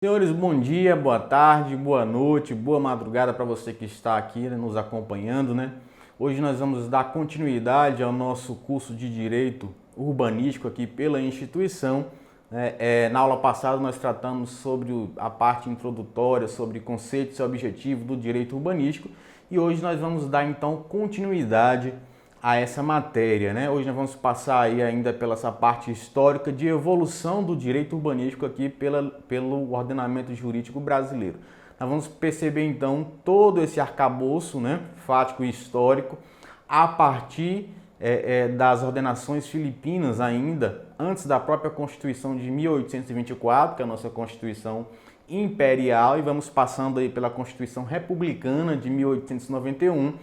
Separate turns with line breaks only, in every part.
Senhores, bom dia, boa tarde, boa noite, boa madrugada para você que está aqui, né, nos acompanhando, né? Hoje nós vamos dar continuidade ao nosso curso de Direito Urbanístico aqui pela instituição. Na aula passada nós tratamos sobre a parte introdutória, sobre conceitos e objetivos do direito urbanístico e hoje nós vamos dar então continuidade a essa matéria, né? Hoje nós vamos passar aí ainda pela essa parte histórica de evolução do direito urbanístico aqui pelo ordenamento jurídico brasileiro. Nós vamos perceber então todo esse arcabouço, né, fático e histórico a partir das ordenações filipinas ainda, antes da própria Constituição de 1824, que é a nossa Constituição Imperial, e vamos passando aí pela Constituição Republicana de 1891,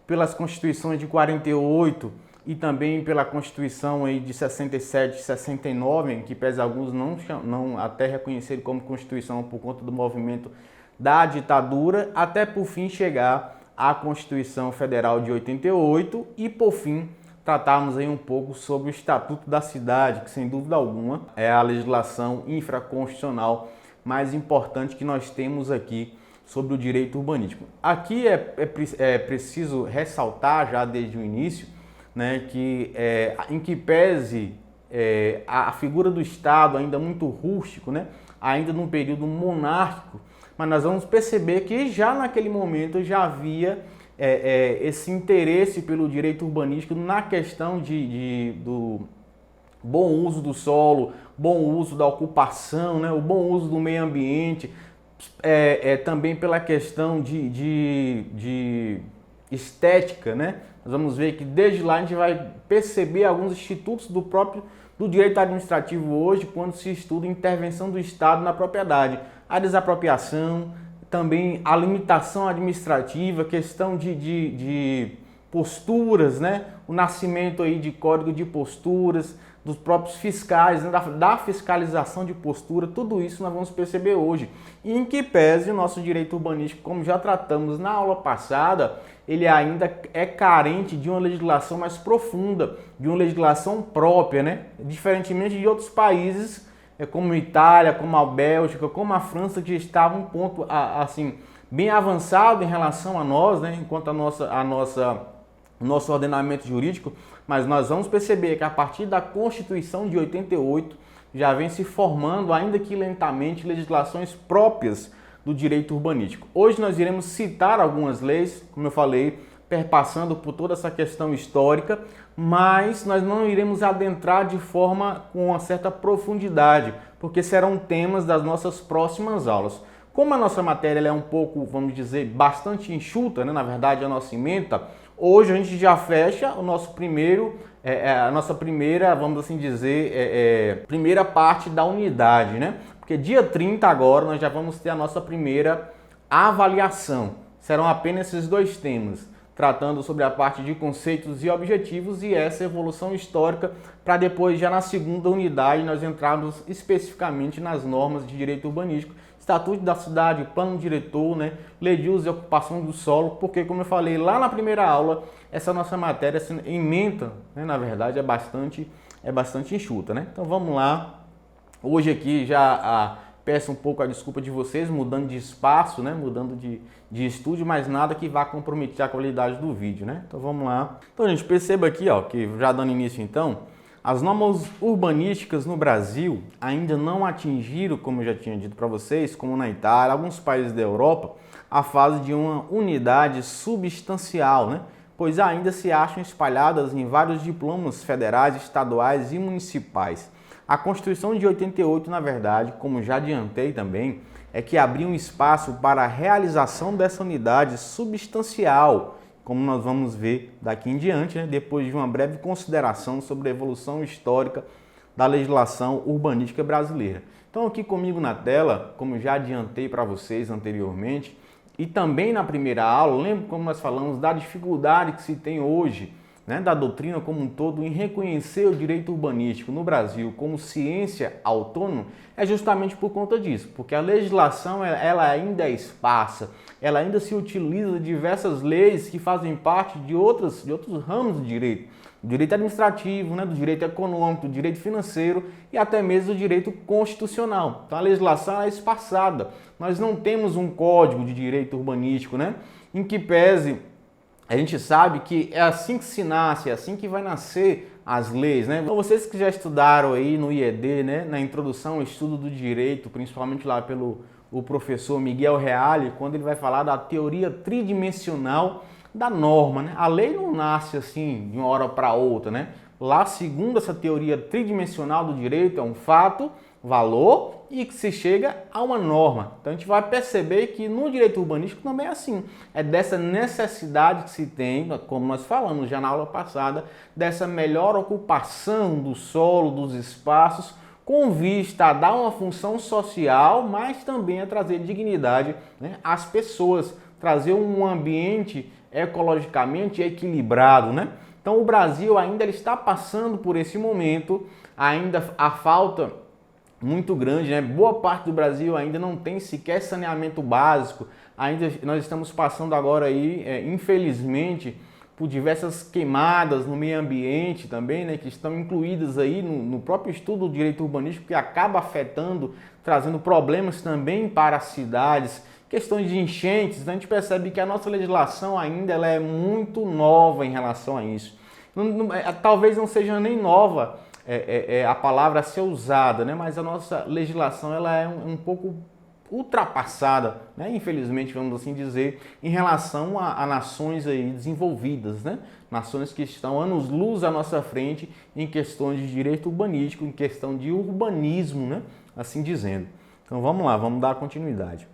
pelas constituições de 48 e também pela Constituição aí de 67 e 69, que pese alguns não até reconhecerem como Constituição por conta do movimento da ditadura, até por fim chegar à Constituição Federal de 88 e por fim tratarmos aí um pouco sobre o Estatuto da Cidade, que sem dúvida alguma é a legislação infraconstitucional mais importante que nós temos aqui sobre o direito urbanístico. Aqui é preciso ressaltar já desde o início, né, que em que pese a figura do Estado ainda muito rústico, né, ainda num período monárquico, mas nós vamos perceber que já naquele momento já havia esse interesse pelo direito urbanístico na questão do bom uso do solo, bom uso da ocupação, né, o bom uso do meio ambiente, também pela questão de estética, né? Nós vamos ver que desde lá a gente vai perceber alguns institutos do direito administrativo hoje, quando se estuda a intervenção do Estado na propriedade, a desapropriação, também a limitação administrativa, questão de posturas, né? O nascimento aí de código de posturas, dos próprios fiscais, né? da fiscalização de postura, tudo isso nós vamos perceber hoje. E em que pese o nosso direito urbanístico, como já tratamos na aula passada, ele ainda é carente de uma legislação mais profunda, de uma legislação própria, né? Diferentemente de outros países, como a Itália, como a Bélgica, como a França, que estavam um ponto assim bem avançado em relação a nós, né? Enquanto o nosso ordenamento jurídico, mas nós vamos perceber que a partir da Constituição de 88 já vem se formando, ainda que lentamente, legislações próprias do direito urbanístico. Hoje nós iremos citar algumas leis, como eu falei, perpassando por toda essa questão histórica, mas nós não iremos adentrar de forma com uma certa profundidade, porque serão temas das nossas próximas aulas. Como a nossa matéria ela é um pouco, vamos dizer, bastante enxuta, né? Na verdade a nossa ementa, hoje a gente já fecha o nosso a nossa primeira, vamos assim dizer, primeira parte da unidade, né? Porque dia 30 agora nós já vamos ter a nossa primeira avaliação. Serão apenas esses dois temas, tratando sobre a parte de conceitos e objetivos e essa evolução histórica, para depois já na segunda unidade nós entrarmos especificamente nas normas de direito urbanístico, Estatuto da Cidade, Plano Diretor, né, Lei de Uso e Ocupação do Solo, porque como eu falei lá na primeira aula, essa nossa matéria, essa ementa, né, na verdade é bastante enxuta, né? Então vamos lá. Hoje aqui já peço um pouco a desculpa de vocês, mudando de espaço, né, mudando de estúdio, mas nada que vá comprometer a qualidade do vídeo, né? Então vamos lá. Então gente, perceba aqui, ó, que já dando início então, as normas urbanísticas no Brasil ainda não atingiram, como eu já tinha dito para vocês, como na Itália, alguns países da Europa, a fase de uma unidade substancial, né? Pois ainda se acham espalhadas em vários diplomas federais, estaduais e municipais. A Constituição de 88, na verdade, como já adiantei também, é que abriu um espaço para a realização dessa unidade substancial, como nós vamos ver daqui em diante, né, depois de uma breve consideração sobre a evolução histórica da legislação urbanística brasileira. Então aqui comigo na tela, como já adiantei para vocês anteriormente, e também na primeira aula, lembra como nós falamos da dificuldade que se tem hoje, né, da doutrina como um todo em reconhecer o direito urbanístico no Brasil como ciência autônoma, é justamente por conta disso, porque a legislação ela ainda é esparsa, ela ainda se utiliza de diversas leis que fazem parte de outros ramos do direito, do direito administrativo, né, do direito econômico, do direito financeiro e até mesmo do direito constitucional. Então a legislação é espaçada. Nós não temos um código de direito urbanístico, né, em que pese a gente sabe que é assim que se nasce, é assim que vai nascer as leis, né? Então vocês que já estudaram aí no IED, né, na introdução ao estudo do direito, principalmente lá pelo o professor Miguel Reale, quando ele vai falar da teoria tridimensional da norma, né? A lei não nasce assim de uma hora para outra, né? Lá, segundo essa teoria tridimensional do direito, é um fato, valor e que se chega a uma norma. Então a gente vai perceber que no direito urbanístico também é assim. É dessa necessidade que se tem, como nós falamos já na aula passada, dessa melhor ocupação do solo, dos espaços, com vista a dar uma função social, mas também a trazer dignidade, né, às pessoas, trazer um ambiente ecologicamente equilibrado, né? Então o Brasil ainda ele está passando por esse momento, ainda a falta muito grande, né? Boa parte do Brasil ainda não tem sequer saneamento básico, ainda nós estamos passando agora aí, infelizmente, por diversas queimadas no meio ambiente também, né, que estão incluídas aí no próprio estudo do direito urbanístico, que acaba afetando, trazendo problemas também para as cidades, questões de enchentes. Então a gente percebe que a nossa legislação ainda ela é muito nova em relação a isso. Talvez não seja nem nova a palavra a ser usada, né, mas a nossa legislação ela é um pouco ultrapassada, né? Infelizmente, vamos assim dizer, em relação a nações aí desenvolvidas, né? Nações que estão anos-luz à nossa frente em questões de direito urbanístico, em questão de urbanismo, né? Assim dizendo. Então vamos lá, vamos dar continuidade.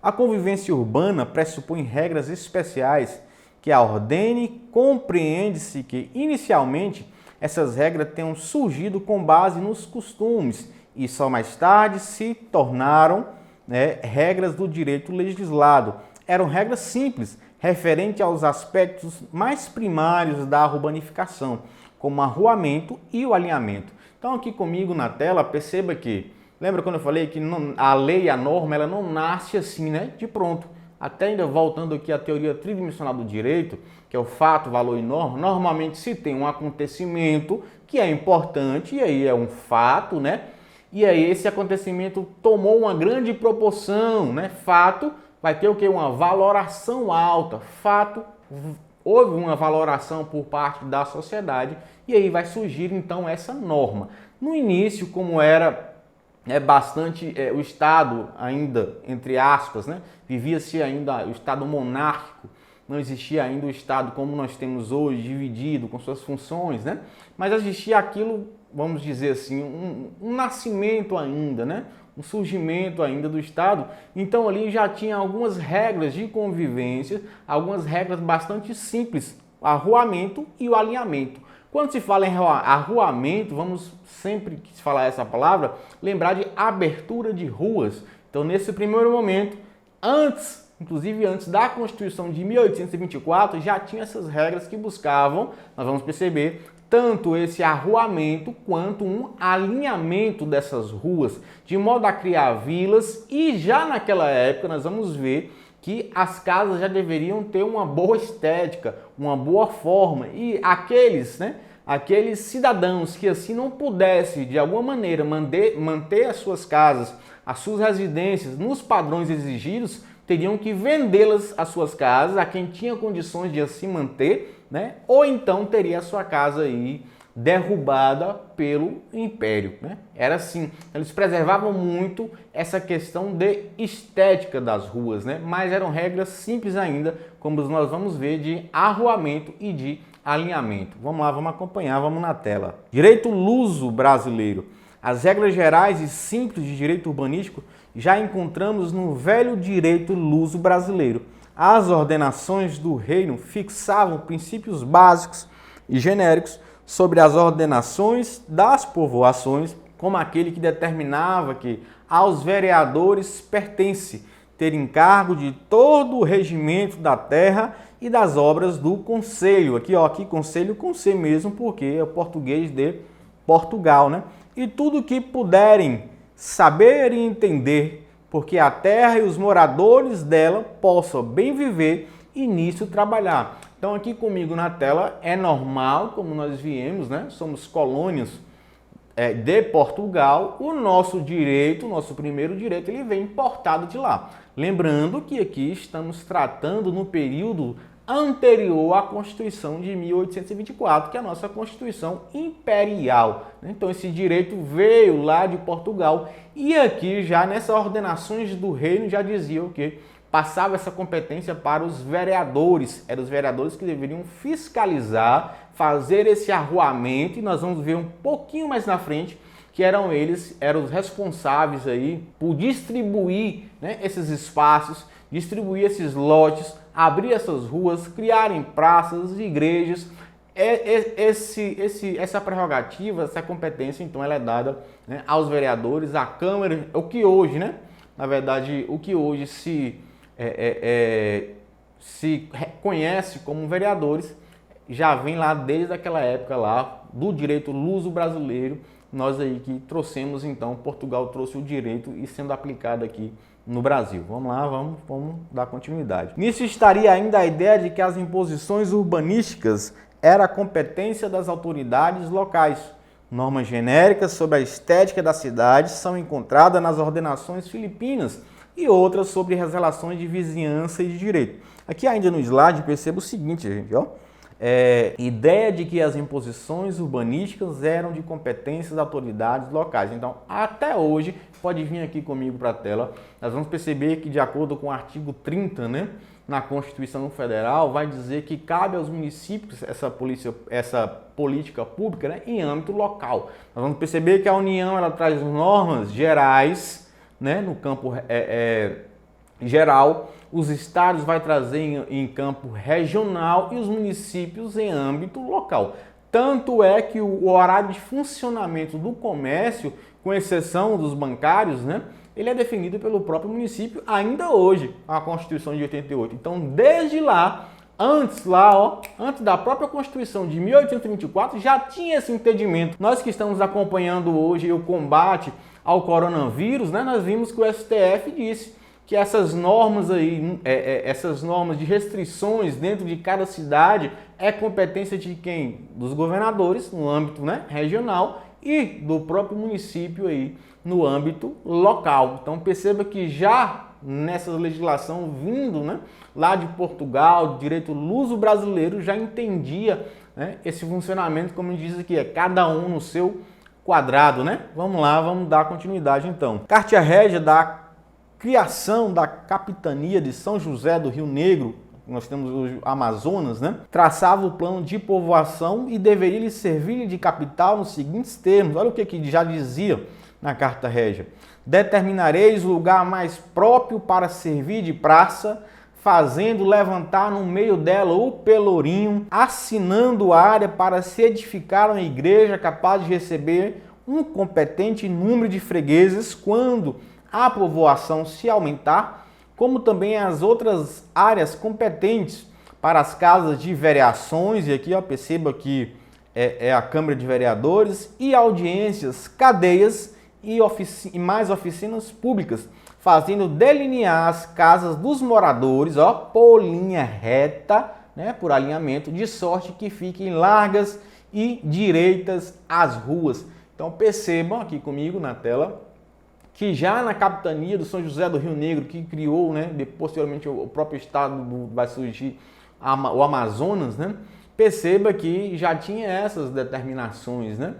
A convivência urbana pressupõe regras especiais que a ordene. Compreende-se que, inicialmente, essas regras tenham surgido com base nos costumes e só mais tarde se tornaram, né, regras do direito legislado. Eram regras simples, referentes aos aspectos mais primários da urbanificação, como o arruamento e o alinhamento. Então aqui comigo na tela, perceba que, lembra quando eu falei que a lei, a norma, ela não nasce assim, né, de pronto. Até ainda voltando aqui à teoria tridimensional do direito, que é o fato, valor e norma, normalmente se tem um acontecimento que é importante, e aí é um fato, né? E aí esse acontecimento tomou uma grande proporção, né? Fato vai ter o quê? Uma valoração alta. Fato, houve uma valoração por parte da sociedade e aí vai surgir então essa norma. No início, como era bastante o Estado ainda, entre aspas, né? Vivia-se ainda o Estado monárquico, não existia ainda o Estado como nós temos hoje, dividido com suas funções, né? Mas existia aquilo, vamos dizer assim, um nascimento ainda, né? Um surgimento ainda do Estado. Então ali já tinha algumas regras de convivência, algumas regras bastante simples, o arruamento e o alinhamento. Quando se fala em arruamento, vamos sempre que se falar essa palavra, lembrar de abertura de ruas. Então nesse primeiro momento, inclusive antes da Constituição de 1824, já tinha essas regras que buscavam, nós vamos perceber, tanto esse arruamento quanto um alinhamento dessas ruas, de modo a criar vilas, e já naquela época nós vamos ver que as casas já deveriam ter uma boa estética, uma boa forma, e aqueles cidadãos que assim não pudessem de alguma maneira manter as suas casas, as suas residências nos padrões exigidos, teriam que vendê-las, as suas casas, a quem tinha condições de assim manter, né? Ou então teria a sua casa aí derrubada pelo Império, né? Era assim, eles preservavam muito essa questão de estética das ruas, né? Mas eram regras simples ainda, como nós vamos ver, de arruamento e de alinhamento. Vamos lá, vamos acompanhar, vamos na tela. Direito luso brasileiro. As regras gerais e simples de direito urbanístico já encontramos no velho direito luso brasileiro. As ordenações do reino fixavam princípios básicos e genéricos sobre as ordenações das povoações, como aquele que determinava que aos vereadores pertence ter encargo de todo o regimento da terra e das obras do conselho. Aqui conselho com C mesmo, porque é o português de Portugal, né? E tudo que puderem saber e entender, porque a terra e os moradores dela possam bem viver início trabalhar. Então aqui comigo na tela é normal, como nós viemos, né? Somos colônias de Portugal, o nosso direito, o nosso primeiro direito, ele vem importado de lá. Lembrando que aqui estamos tratando no período anterior à Constituição de 1824, que é a nossa Constituição Imperial. Então esse direito veio lá de Portugal e aqui já nessas ordenações do reino já dizia o quê? Passava essa competência para os vereadores. Eram os vereadores que deveriam fiscalizar, fazer esse arruamento, e nós vamos ver um pouquinho mais na frente que eram os responsáveis aí por distribuir, né, esses espaços, distribuir esses lotes, abrir essas ruas, criarem praças, igrejas. Essa prerrogativa, essa competência, então, ela é dada, né, aos vereadores, à Câmara, o que hoje, né, na verdade, o que hoje se reconhece como vereadores, já vem lá desde aquela época lá do direito luso-brasileiro. Nós aí que trouxemos, então, Portugal trouxe o direito e sendo aplicado aqui no Brasil. Vamos lá, vamos dar continuidade. Nisso estaria ainda a ideia de que as imposições urbanísticas era a competência das autoridades locais. Normas genéricas sobre a estética da cidade são encontradas nas ordenações filipinas e outras sobre as relações de vizinhança e de direito. Aqui ainda no slide perceba o seguinte, gente, ó. Ideia de que as imposições urbanísticas eram de competências das autoridades locais. Então, até hoje, pode vir aqui comigo para a tela, nós vamos perceber que, de acordo com o artigo 30, né, na Constituição Federal, vai dizer que cabe aos municípios essa política pública, né, em âmbito local. Nós vamos perceber que a União ela traz normas gerais, né, no campo geral, os estados vai trazer em campo regional e os municípios em âmbito local. Tanto é que o horário de funcionamento do comércio, com exceção dos bancários, né, ele é definido pelo próprio município ainda hoje, a Constituição de 88. Então, desde lá, antes da própria Constituição de 1824, já tinha esse entendimento. Nós que estamos acompanhando hoje o combate ao coronavírus, né, nós vimos que o STF disse que essas normas aí, essas normas de restrições dentro de cada cidade é competência de quem? Dos governadores no âmbito, né, regional e do próprio município aí no âmbito local. Então perceba que já nessa legislação vindo, né, lá de Portugal, direito luso-brasileiro já entendia, né, esse funcionamento, como diz aqui, é cada um no seu quadrado, né? Vamos lá, vamos dar continuidade então. Carta Régia da criação da capitania de São José do Rio Negro, nós temos o Amazonas, né? Traçava o plano de povoação e deveria lhe servir de capital nos seguintes termos. Olha o que já dizia na Carta Régia. Determinareis o lugar mais próprio para servir de praça, fazendo levantar no meio dela o pelourinho, assinando área para se edificar uma igreja capaz de receber um competente número de fregueses quando a povoação se aumentar, como também as outras áreas competentes para as casas de vereações, e aqui ó, perceba que é a Câmara de Vereadores, e audiências, cadeias e mais oficinas públicas, fazendo delinear as casas dos moradores, ó, por linha reta, né, por alinhamento, de sorte que fiquem largas e direitas as ruas. Então percebam aqui comigo na tela, que já na capitania do São José do Rio Negro, que criou, né, posteriormente o próprio estado vai surgir o Amazonas, né, perceba que já tinha essas determinações, né,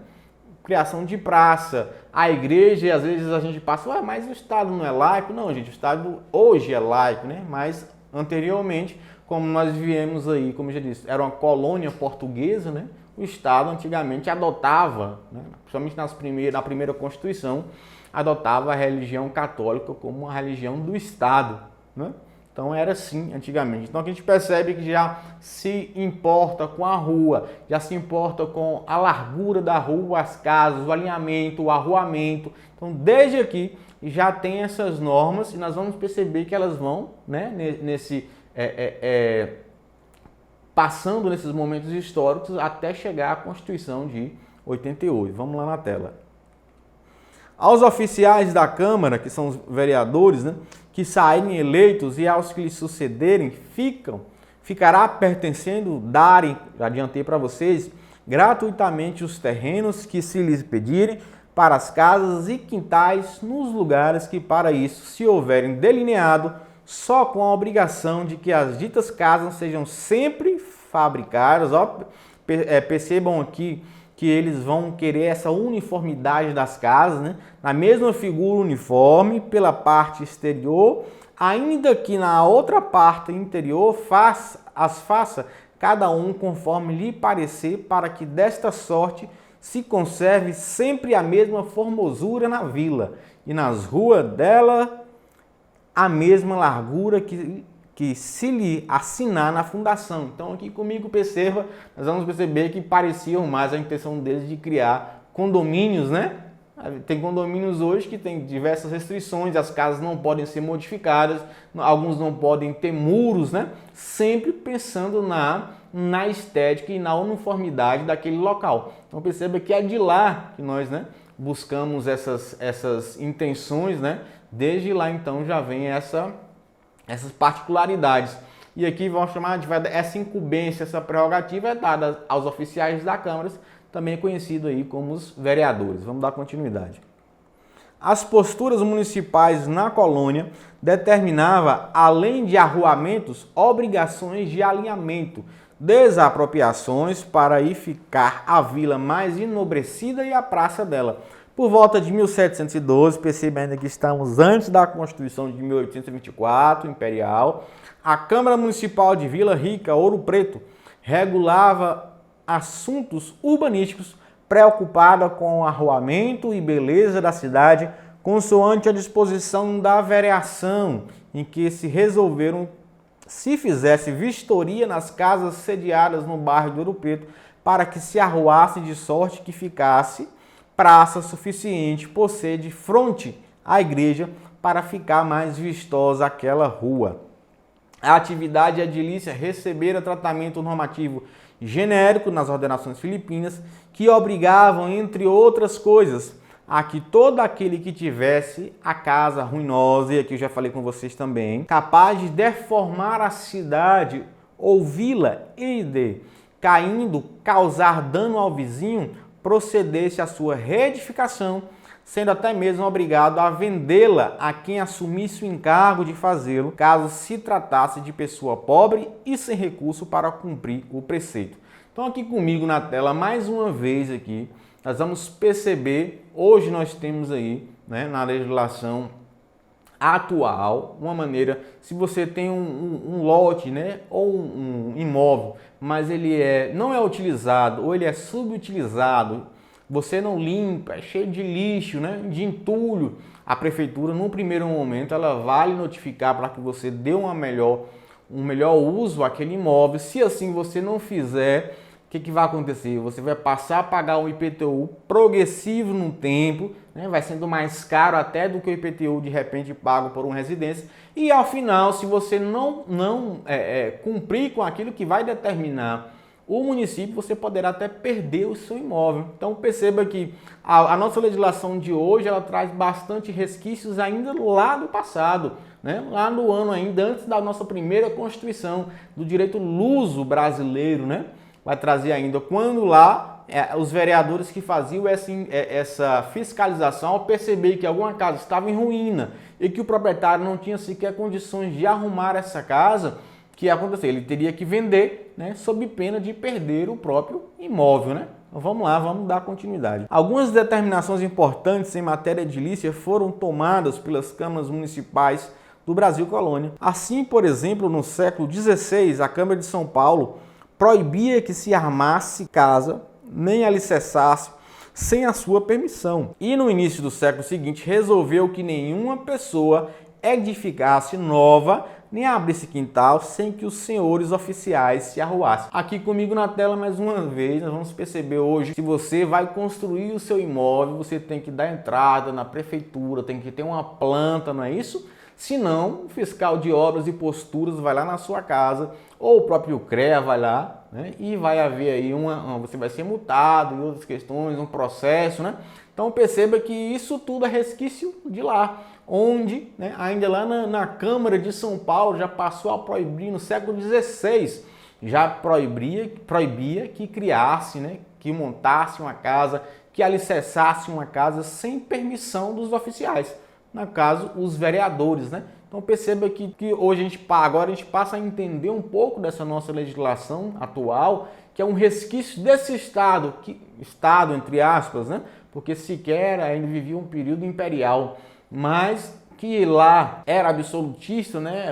criação de praça, a igreja, e às vezes a gente passa, mas o estado não é laico? Não, gente, o estado hoje é laico, né, mas anteriormente, como nós viemos aí, como eu já disse, era uma colônia portuguesa, né, o estado antigamente adotava, né, principalmente na primeira Constituição, adotava a religião católica como uma religião do Estado, né? Então era assim antigamente. Então a gente percebe que já se importa com a rua, já se importa com a largura da rua, as casas, o alinhamento, o arruamento. Então desde aqui já tem essas normas e nós vamos perceber que elas vão, né, passando nesses momentos históricos até chegar à Constituição de 88. Vamos lá na tela. Aos oficiais da Câmara, que são os vereadores, né, que saírem eleitos e aos que lhes sucederem, ficam ficará pertencendo, darem, já adiantei para vocês, gratuitamente os terrenos que se lhes pedirem para as casas e quintais nos lugares que para isso se houverem delineado, só com a obrigação de que as ditas casas sejam sempre fabricadas. Percebam aqui que eles vão querer essa uniformidade das casas, né? Na mesma figura uniforme pela parte exterior, ainda que na outra parte interior faça cada um conforme lhe parecer, para que desta sorte se conserve sempre a mesma formosura na vila e nas ruas dela a mesma largura que se lhe assinar na fundação. Então aqui comigo perceba, nós vamos perceber que pareciam mais a intenção deles de criar condomínios, né? Tem condomínios hoje que tem diversas restrições, as casas não podem ser modificadas, alguns não podem ter muros, né? Sempre pensando na estética e na uniformidade daquele local. Então perceba que é de lá que nós, né, buscamos essas intenções, né? Desde lá então já vem essas particularidades. E aqui vamos chamar de essa incumbência, essa prerrogativa é dada aos oficiais da Câmara, também conhecido aí como os vereadores. Vamos dar continuidade. As posturas municipais na colônia determinava, além de arruamentos, obrigações de alinhamento, desapropriações para aí ficar a vila mais enobrecida e a praça dela. Por volta de 1712, perceba ainda que estamos antes da Constituição de 1824, imperial, a Câmara Municipal de Vila Rica, Ouro Preto, regulava assuntos urbanísticos, preocupada com o arruamento e beleza da cidade, consoante a disposição da vereação, em que se resolveram se fizesse vistoria nas casas sediadas no bairro de Ouro Preto, para que se arruasse de sorte que ficasse praça suficiente por ser de fronte à igreja para ficar mais vistosa aquela rua. A atividade edilícia recebera tratamento normativo genérico nas ordenações filipinas, que obrigavam, entre outras coisas, a que todo aquele que tivesse a casa ruinosa, e aqui eu já falei com vocês também, capaz de deformar a cidade ou vila e de, caindo, causar dano ao vizinho, procedesse à sua reedificação, sendo até mesmo obrigado a vendê-la a quem assumisse o encargo de fazê-lo, caso se tratasse de pessoa pobre e sem recurso para cumprir o preceito. Então aqui comigo na tela, mais uma vez aqui, nós vamos perceber, hoje nós temos aí, né, na legislação atual, uma maneira, se você tem um lote, né, ou um imóvel, mas ele não é utilizado ou ele é subutilizado, você não limpa, é cheio de lixo, né, de entulho, a prefeitura, no primeiro momento, ela vai lhe notificar para que você dê um melhor uso àquele imóvel. Se assim você não fizer, o que vai acontecer? Você vai passar a pagar um IPTU progressivo no tempo, né? Vai sendo mais caro até do que o IPTU de repente pago por uma residência. E ao final, se você não cumprir com aquilo que vai determinar o município, você poderá até perder o seu imóvel. Então perceba que a nossa legislação de hoje, ela traz bastante resquícios ainda lá do passado, né? Lá no ano ainda antes da nossa primeira Constituição, do direito luso brasileiro, né? Vai trazer ainda quando lá os vereadores que faziam essa fiscalização, ao perceber que alguma casa estava em ruína e que o proprietário não tinha sequer condições de arrumar essa casa, que ia acontecer? Ele teria que vender, né, sob pena de perder o próprio imóvel, né? Então vamos lá, vamos dar continuidade. Algumas determinações importantes em matéria edilícia foram tomadas pelas câmaras municipais do Brasil Colônia. Assim, por exemplo, no século XVI, a Câmara de São Paulo proibia que se armasse casa, nem alicerçasse, sem a sua permissão. E no início do século seguinte, resolveu que nenhuma pessoa edificasse nova, nem abrisse quintal, sem que os senhores oficiais se arruassem. Aqui comigo na tela, mais uma vez, nós vamos perceber hoje, se você vai construir o seu imóvel, você tem que dar entrada na prefeitura, tem que ter uma planta, não é isso? Senão, o fiscal de obras e posturas vai lá na sua casa, ou o próprio CREA vai lá, né, e vai haver aí você vai ser multado e outras questões, um processo, né? Então perceba que isso tudo é resquício de lá. onde, né, ainda lá na Câmara de São Paulo já passou a proibir no século XVI, já proibia que criasse, né, que montasse uma casa, que alicerçasse uma casa sem permissão dos oficiais, no caso, os vereadores, né? Então perceba que hoje agora a gente passa a entender um pouco dessa nossa legislação atual, que é um resquício desse Estado, Estado entre aspas, né? Porque sequer ainda vivia um período imperial, mas que lá era absolutista, né?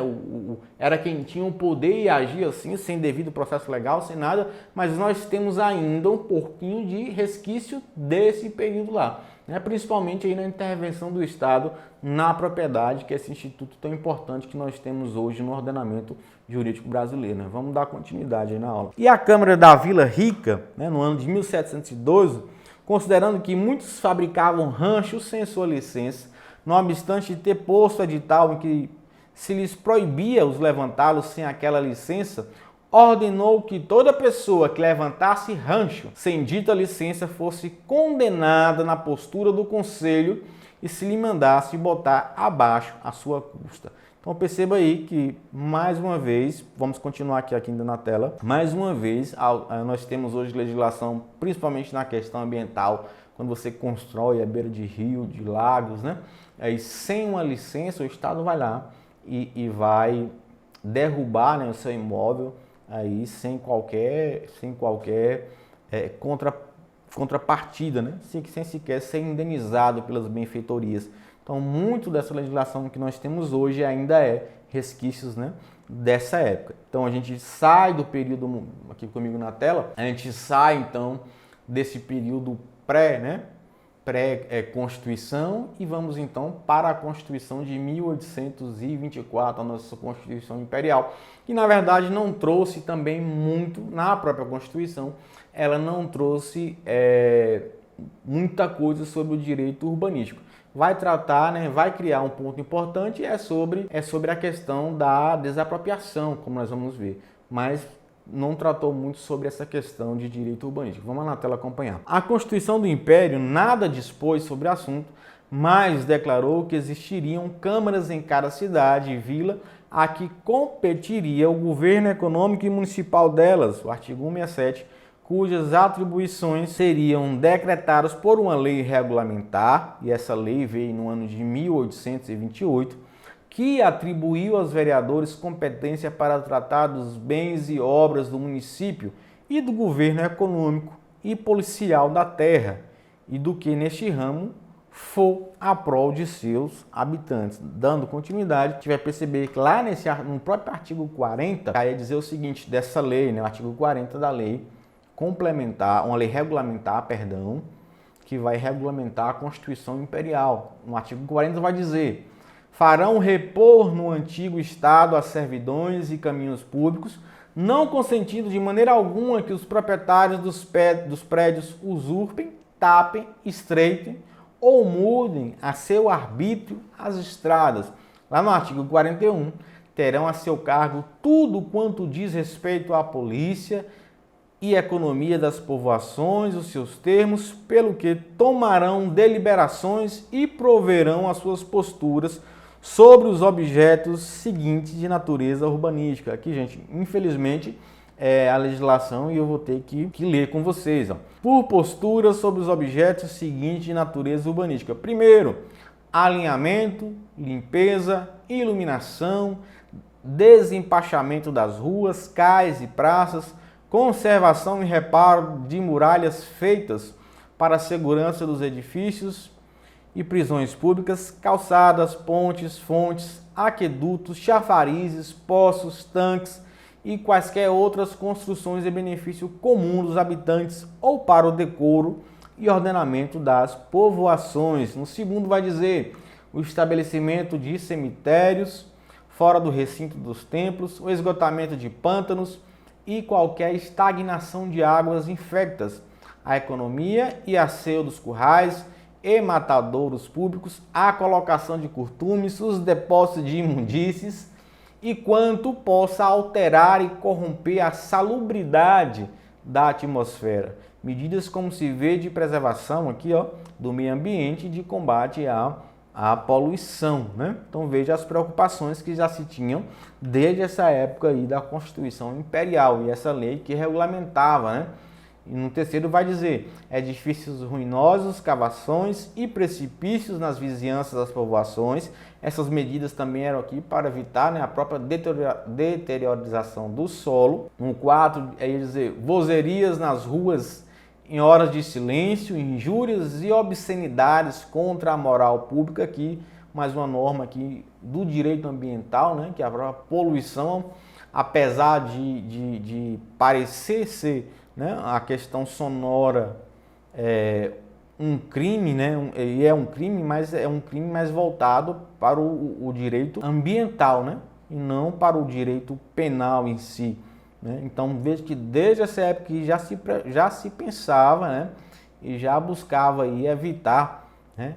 Era quem tinha o poder e agia assim, sem devido processo legal, sem nada, mas nós temos ainda um pouquinho de resquício desse período lá, né? Principalmente aí na intervenção do Estado na propriedade, que é esse instituto tão importante que nós temos hoje no ordenamento jurídico brasileiro, né? Vamos dar continuidade aí na aula. E a Câmara da Vila Rica, né, no ano de 1712, considerando que muitos fabricavam ranchos sem sua licença, não obstante ter posto edital em que se lhes proibia os levantá-los sem aquela licença, ordenou que toda pessoa que levantasse rancho sem dita licença fosse condenada na postura do conselho e se lhe mandasse botar abaixo a sua custa. Então perceba aí que, mais uma vez, vamos continuar aqui ainda na tela, mais uma vez nós temos hoje legislação, principalmente na questão ambiental, quando você constrói à beira de rio, de lagos, né? Aí sem uma licença o Estado vai lá e vai derrubar, né, o seu imóvel aí sem qualquer contrapartida, né? Sem sequer ser indenizado pelas benfeitorias. Então, muito dessa legislação que nós temos hoje ainda é resquícios, né, dessa época. Então, a gente sai do período, aqui comigo na tela, a gente sai então desse período pré-Constituição e vamos então para a Constituição de 1824, a nossa Constituição Imperial, que na verdade não trouxe também muito, na própria Constituição, ela não trouxe muita coisa sobre o direito urbanístico. Vai tratar, né, vai criar um ponto importante, é sobre a questão da desapropriação, como nós vamos ver, mas não tratou muito sobre essa questão de direito urbanístico. Vamos lá na tela acompanhar. A Constituição do Império nada dispôs sobre o assunto, mas declarou que existiriam câmaras em cada cidade e vila a que competiria o governo econômico e municipal delas, o artigo 167, cujas atribuições seriam decretadas por uma lei regulamentar, e essa lei veio no ano de 1828, que atribuiu aos vereadores competência para tratar dos bens e obras do município e do governo econômico e policial da terra, e do que neste ramo for a prol de seus habitantes. Dando continuidade, a gente vai perceber que lá no próprio artigo 40, vai dizer o seguinte, dessa lei, né, o artigo 40 da lei complementar, uma lei regulamentar, perdão, que vai regulamentar a Constituição Imperial. No artigo 40 vai dizer: farão repor no antigo Estado as servidões e caminhos públicos, não consentindo de maneira alguma que os proprietários dos prédios usurpem, tapem, estreitem ou mudem a seu arbítrio as estradas. Lá no artigo 41, terão a seu cargo tudo quanto diz respeito à polícia e economia das povoações, os seus termos, pelo que tomarão deliberações e proverão as suas posturas sobre os objetos seguintes de natureza urbanística. Aqui, gente, infelizmente, é a legislação e eu vou ter que ler com vocês. Ó. Por posturas sobre os objetos seguintes de natureza urbanística. Primeiro, alinhamento, limpeza, iluminação, desempachamento das ruas, cais e praças, conservação e reparo de muralhas feitas para a segurança dos edifícios e prisões públicas, calçadas, pontes, fontes, aquedutos, chafarizes, poços, tanques e quaisquer outras construções de benefício comum dos habitantes ou para o decoro e ordenamento das povoações. No segundo vai dizer o estabelecimento de cemitérios fora do recinto dos templos, o esgotamento de pântanos e qualquer estagnação de águas infectas, a economia e asseio dos currais e matadouros públicos, a colocação de curtumes, os depósitos de imundícies e quanto possa alterar e corromper a salubridade da atmosfera. Medidas como se vê de preservação aqui, ó, do meio ambiente e de combate à poluição, né? Então veja as preocupações que já se tinham desde essa época aí da Constituição Imperial e essa lei que regulamentava, né? E no terceiro vai dizer, edifícios ruinosos, cavações e precipícios nas vizinhanças das povoações. Essas medidas também eram aqui para evitar, né, a própria deteriorização do solo. No 4, é dizer, vozerias nas ruas em horas de silêncio, injúrias e obscenidades contra a moral pública. Aqui, mais uma norma aqui do direito ambiental, né, que é a própria poluição, apesar de parecer ser, né, a questão sonora um crime, né? E é um crime, mas é um crime mais voltado para o direito ambiental, né? E não para o direito penal em si, né? Então veja que desde essa época já se pensava, né? E já buscava aí evitar, né?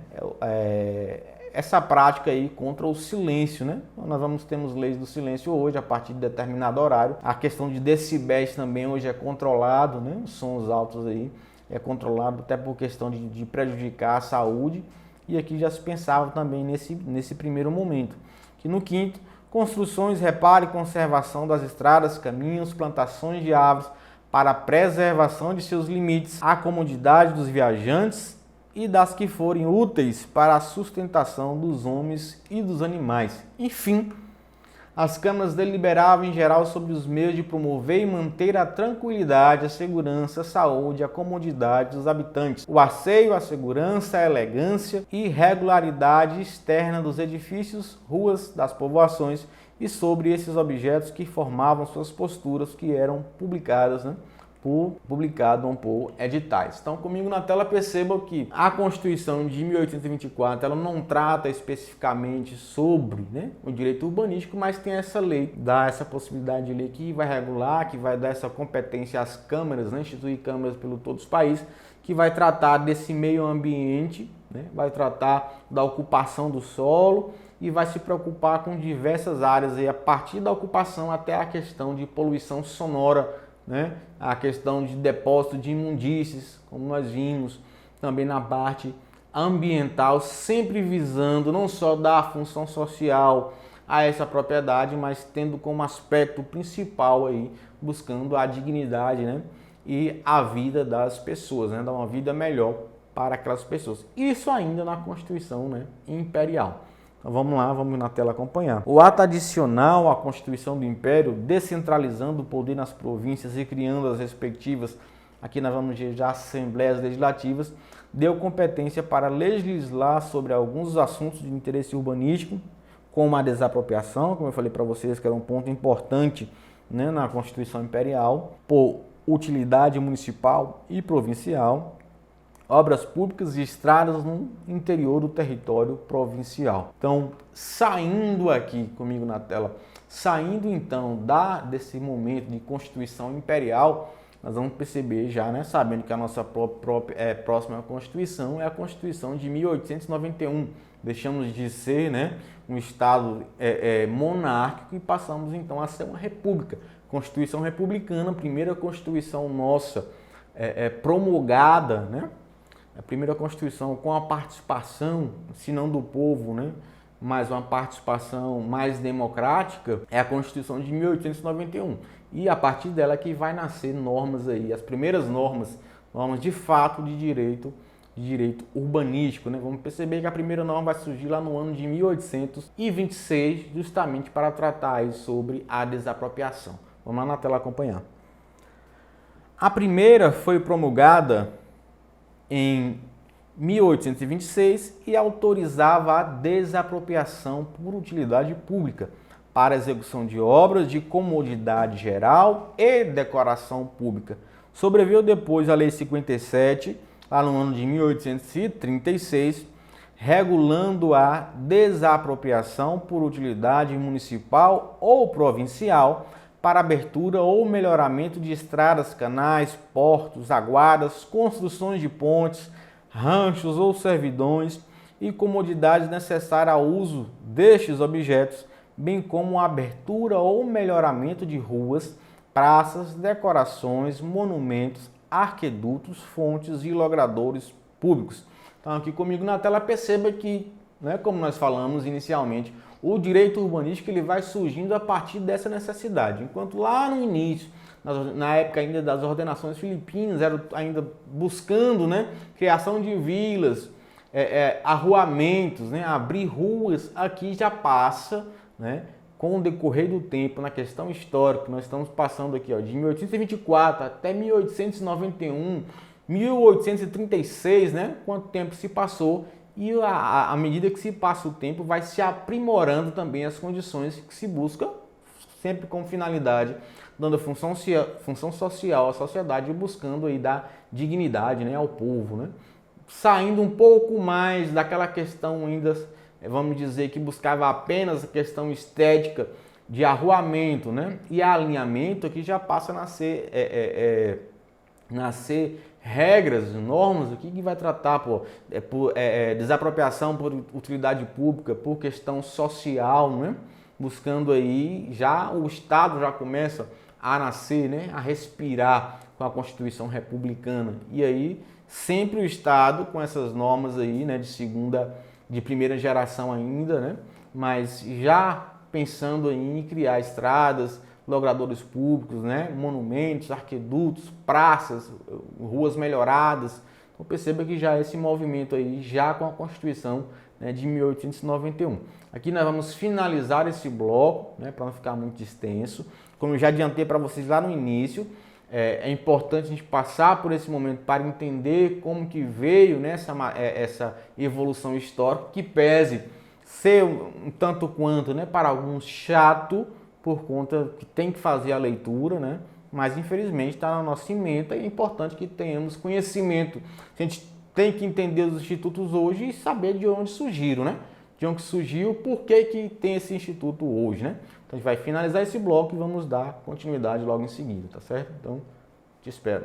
Essa prática aí contra o silêncio, né? Então, temos leis do silêncio hoje a partir de determinado horário. A questão de decibéis também hoje é controlado, né? Os sons altos aí é controlado até por questão de prejudicar a saúde. E aqui já se pensava também nesse primeiro momento. Que no quinto, construções, reparo e conservação das estradas, caminhos, plantações de árvores para a preservação de seus limites, a comodidade dos viajantes e das que forem úteis para a sustentação dos homens e dos animais. Enfim, as câmaras deliberavam em geral sobre os meios de promover e manter a tranquilidade, a segurança, a saúde, a comodidade dos habitantes, o asseio, a segurança, a elegância e regularidade externa dos edifícios, ruas das povoações e sobre esses objetos que formavam suas posturas que eram publicadas, né? Por editais. Então, comigo na tela, percebam que a Constituição de 1824 ela não trata especificamente sobre, né, o direito urbanístico, mas tem essa lei, dá essa possibilidade de lei que vai regular, que vai dar essa competência às câmaras, né, instituir câmaras pelo todos os países, que vai tratar desse meio ambiente, né, vai tratar da ocupação do solo e vai se preocupar com diversas áreas, aí, a partir da ocupação até a questão de poluição sonora, né? A questão de depósito de imundícies, como nós vimos, também na parte ambiental, sempre visando não só dar função social a essa propriedade, mas tendo como aspecto principal aí, buscando a dignidade, né? E a vida das pessoas, né? Dar uma vida melhor para aquelas pessoas. Isso ainda na Constituição, né, Imperial. Então vamos lá, vamos na tela acompanhar. O ato adicional à Constituição do Império, descentralizando o poder nas províncias e criando as respectivas, aqui nós vamos ver já assembleias legislativas, deu competência para legislar sobre alguns assuntos de interesse urbanístico, como a desapropriação, como eu falei para vocês, que era um ponto importante, né, na Constituição Imperial, por utilidade municipal e provincial, obras públicas e estradas no interior do território provincial. Então, saindo aqui comigo na tela, saindo então desse momento de Constituição Imperial, nós vamos perceber já, né, sabendo que a nossa próxima Constituição é a Constituição de 1891. Deixamos de ser, né, um Estado monárquico e passamos então a ser uma república. Constituição republicana, primeira Constituição nossa promulgada, né? A primeira Constituição com a participação, se não do povo, né, mas uma participação mais democrática, é a Constituição de 1891. E a partir dela que vai nascer normas aí, as primeiras normas de fato de direito urbanístico, né? Vamos perceber que a primeira norma vai surgir lá no ano de 1826, justamente para tratar aí sobre a desapropriação. Vamos lá na tela acompanhar. A primeira foi promulgada em 1826 e autorizava a desapropriação por utilidade pública para execução de obras de comodidade geral e decoração pública. Sobreveio depois a Lei 57, lá no ano de 1836, regulando a desapropriação por utilidade municipal ou provincial para abertura ou melhoramento de estradas, canais, portos, aguadas, construções de pontes, ranchos ou servidões e comodidades necessárias ao uso destes objetos, bem como a abertura ou melhoramento de ruas, praças, decorações, monumentos, arquedutos, fontes e logradouros públicos. Então aqui comigo na tela perceba que né, como nós falamos inicialmente, o direito urbanístico ele vai surgindo a partir dessa necessidade. Enquanto lá no início, na época ainda das ordenações filipinas, era ainda buscando, né, criação de vilas, arruamentos, né, abrir ruas, aqui já passa, né, com o decorrer do tempo, na questão histórica, nós estamos passando aqui, ó, de 1824 até 1891, 1836, né? Quanto tempo se passou, e à medida que se passa o tempo, vai se aprimorando também as condições que se busca, sempre com finalidade, dando função social à sociedade e buscando aí dar dignidade, né, ao povo, né? Saindo um pouco mais daquela questão ainda, vamos dizer, que buscava apenas a questão estética de arruamento, né? E alinhamento, aqui já passa a nascer regras, normas, o que vai tratar por desapropriação por utilidade pública, por questão social, né? Buscando aí, já o Estado já começa a nascer, né? A respirar com a Constituição republicana. E aí, sempre o Estado com essas normas aí, né? De primeira geração ainda, né? Mas já pensando em criar estradas, logradouros públicos, né? Monumentos, arquedutos, praças, ruas melhoradas. Então perceba que já esse movimento aí, já com a Constituição, né, de 1891. Aqui nós vamos finalizar esse bloco, né, para não ficar muito extenso. Como eu já adiantei para vocês lá no início, é importante a gente passar por esse momento para entender como que veio, né, essa evolução histórica, que pese ser um tanto quanto, né, para alguns chato, por conta que tem que fazer a leitura, né, mas infelizmente está na nossa ementa e é importante que tenhamos conhecimento. A gente tem que entender os institutos hoje e saber de onde surgiram, né? De onde surgiu, por que tem esse instituto hoje, né? Então a gente vai finalizar esse bloco e vamos dar continuidade logo em seguida, tá certo? Então, te espero.